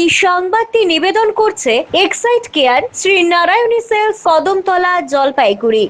এই সংবাদটি নিবেদন করছে Excite care Shri Narayani sales, Kadamtala, Jalpaiguri.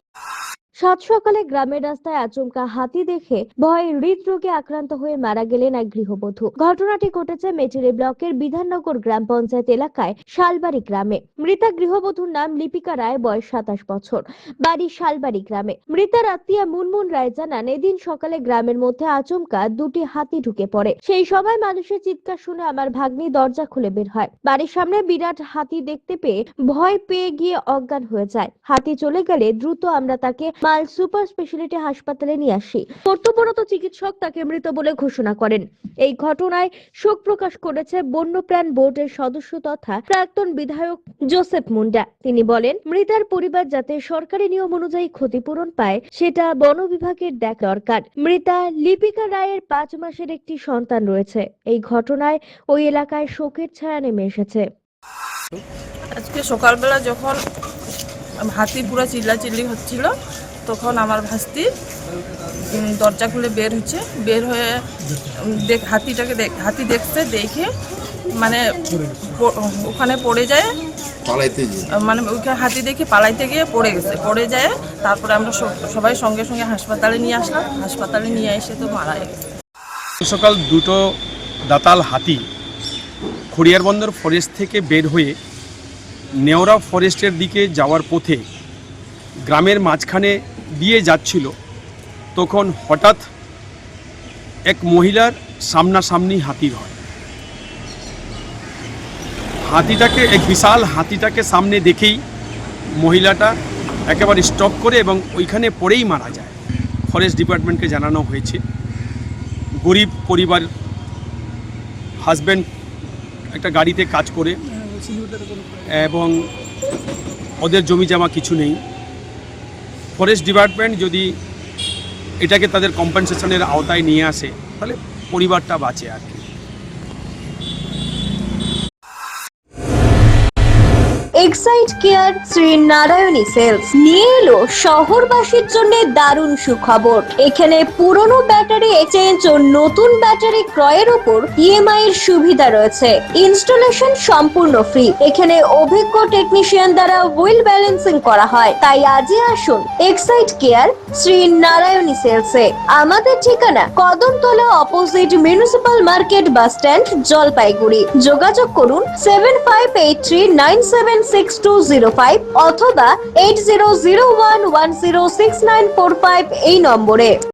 সাত সকালে গ্রামের রাস্তায় আচমকা হাতি দেখে ভয়ে হৃদরোগে আক্রান্ত হয়ে মারা গেলেন এক গৃহবধূ। ঘটনাটি ঘটেছে মেটেরি ব্লকের বিধাননগর গ্রাম পঞ্চায়েত এলাকায় শালবাড়ি গ্রামে। মৃতা গৃহবধূর নাম লিপিকা রায়, বয়স 27 বছর, বাড়ি শালবাড়ি গ্রামে। মৃতার আত্মীয়া মুনমুন রায় জানান, এদিন সকালে গ্রামের মধ্যে আচমকা দুটি হাতি ঢুকে পড়ে। সেই সময় মানুষের চিৎকার শুনে আমার ভাগ্নি দরজা খুলে বের হয়। বাড়ির সামনে বিরাট হাতি দেখতে পেয়ে ভয় পেয়ে গিয়ে অজ্ঞান হয়ে যায়। হাতি চলে গেলে দ্রুত আমরা তাকে মাল সুপার স্পেশালিটি হাসপাতালে নিয়ে আসি। কর্তব্যরত চিকিৎসক তাকে মৃত বলে ঘোষণা করেন। এই ঘটনায় শোক প্রকাশ করেছে বন্যপ্রাণ বোর্ডের সদস্য তথা প্রাক্তন বিধায়ক জোসেফ মুন্ডা। তিনি বলেন, মৃতার পরিবার যাতে সরকারি নিয়ম অনুযায়ী ক্ষতিপূরণ পায় সেটা বন বিভাগের দেখা দরকার। মৃতা লিপিকা রায়ের 5 মাসের একটি সন্তান রয়েছে। এই ঘটনায় ওই এলাকায় শোকের ছায়া নেমে এসেছে। আজকে সকালবেলা যখন হাতি পুরো চিল্লাচিল্লি হচ্ছিল তখন আমার ভাস্তি দরজা খুলে বের হয়ে হাতি দেখতে দেখে মানে ওখানে পড়ে যায়, মানে ওইখানে হাতি দেখে পালাইতে গিয়ে পড়ে যায়। তারপরে আমরা সবাই সঙ্গে সঙ্গে হাসপাতালে নিয়ে আসলাম। হাসপাতালে নিয়ে এসে তো মারা গেছে। সকাল দুটো দাতাল হাতি খড়িয়ারবন্দর ফরেস্ট থেকে বের হয়ে নেওরা ফরেস্টের দিকে যাওয়ার পথে গ্রামের মাঝখানে দিয়ে যাচ্ছিল, তখন হঠাৎ এক মহিলার সামনাসামনি হাতির হয়। এক বিশাল হাতিটাকে সামনে দেখেই মহিলাটা একেবারে স্টপ করে এবং ওইখানে পড়েই মারা যায়। ফরেস্ট ডিপার্টমেন্টকে জানানো হয়েছে। গরিব পরিবার, হাজব্যান্ড একটা গাড়িতে কাজ করে এবং ওদের জমি জমা কিছু নেই। ফরেস্ট ডিপার্টমেন্ট যদি এটাকে তাদের কম্পেনসেশনের আওতায় নিয়ে আসে তাহলে পরিবারটা বাঁচে আর কি। Excite care Shri Narayani sales নিয়ে এলো শহরবাসীর জন্য দারুণ সুখবর। এখানে পুরনো ব্যাটারি এক্সচেঞ্জ ও নতুন ব্যাটারি ক্রয়ের উপর ইএমআই এর সুবিধা রয়েছে। ইনস্টলেশন সম্পূর্ণ ফ্রি। এখানে অভিজ্ঞ টেকনিশিয়ান দ্বারা হুইল ব্যালেন্সিং করা হয়। তাই আজই আসুন এক্সাইট কেয়ার শ্রী নারায়ণী সেলসে। আমাদের ঠিকানা Kadamtala, opposite municipal market, bus stand, Jalpaiguri. যোগাযোগ করুন 7583976205 অথবা 8001106945 এই নম্বরে।